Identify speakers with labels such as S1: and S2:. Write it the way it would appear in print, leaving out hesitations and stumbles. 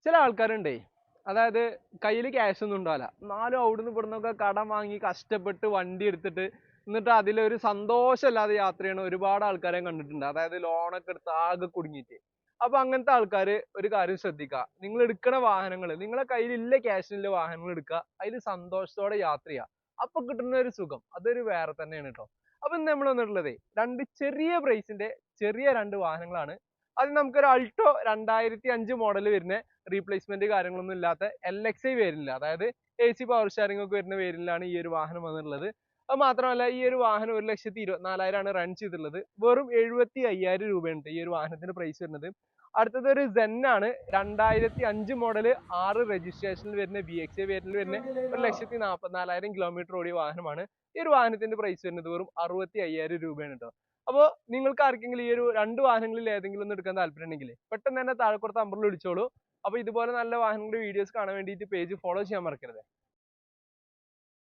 S1: ചില ആൾക്കാരുണ്ടേ, അതായത് കയ്യിൽ ക്യാഷ് ഒന്നും ഉണ്ടാവില്ല, എന്നാലും അവിടുന്ന് ഇവിടുന്നൊക്കെ കടം വാങ്ങി കഷ്ടപ്പെട്ട് വണ്ടി എടുത്തിട്ട് എന്നിട്ട് അതിലൊരു സന്തോഷമില്ലാതെ യാത്ര ചെയ്യണ ഒരുപാട് ആൾക്കാരെ കണ്ടിട്ടുണ്ട്. അതായത് ലോണൊക്കെ എടുത്ത് ആകെ കുടുങ്ങിയിട്ട്. അപ്പൊ അങ്ങനത്തെ ആൾക്കാർ ഒരു കാര്യം ശ്രദ്ധിക്കുക, നിങ്ങൾ എടുക്കണ വാഹനങ്ങൾ നിങ്ങളെ കയ്യിലില്ല ക്യാഷിനുള്ള വാഹനങ്ങൾ എടുക്കുക, അതിൽ സന്തോഷത്തോടെ യാത്ര ചെയ്യുക. അപ്പൊ കിട്ടുന്ന ഒരു സുഖം അതൊരു വേറെ തന്നെയാണ് കേട്ടോ. അപ്പൊ ഇന്ന് നമ്മൾ വന്നിട്ടുള്ളതേ രണ്ട് ചെറിയ പ്രൈസിന്റെ ചെറിയ രണ്ട് വാഹനങ്ങളാണ്. അത് നമുക്കൊരു അൾട്ടോ 2005 മോഡൽ വരുന്ന റീപ്ലേസ്മെന്റ് കാര്യങ്ങളൊന്നും ഇല്ലാത്ത LXI വേരിയന്റിൽ, അതായത് AC പവർ സ്റ്റാറിംഗ് ഒക്കെ വരുന്ന വേരിയന്റിലാണ് ഈ ഒരു വാഹനം വന്നിട്ടുള്ളത്. അത് മാത്രമല്ല ഈ ഒരു വാഹനം 1,24,000 ആണ് റൺ ചെയ്തിട്ടുള്ളത്. വെറും 75,000 രൂപയാണ് ഈ ഒരു വാഹനത്തിന്റെ പ്രൈസ് വരുന്നത്. അടുത്തത് ഒരു സെൻ ആണ്, 2005 മോഡൽ 6 രജിസ്ട്രേഷനിൽ വരുന്ന VXI വേരിയന്റിൽ വരുന്ന 1,44,000 കിലോമീറ്റർ ഓടിയ വാഹനമാണ്. ഈ ഒരു വാഹനത്തിന്റെ പ്രൈസ് വരുന്നത് വെറും 65,000 രൂപയാണ് കേട്ടോ. അപ്പോൾ നിങ്ങൾക്ക് ആർക്കെങ്കിലും ഈ ഒരു രണ്ട് വാഹനങ്ങളിൽ ഏതെങ്കിലും ഒന്ന് എടുക്കാൻ താല്പര്യം ഉണ്ടെങ്കിൽ പെട്ടെന്ന് തന്നെ താഴെ കൊടുത്ത നമ്പറിൽ വിളിച്ചോളൂ. അപ്പോൾ ഇതുപോലെ നല്ല വാഹനങ്ങളുടെ വീഡിയോസ് കാണാൻ വേണ്ടിയിട്ട് പേജ് ഫോളോ ചെയ്യാൻ മറക്കരുത്.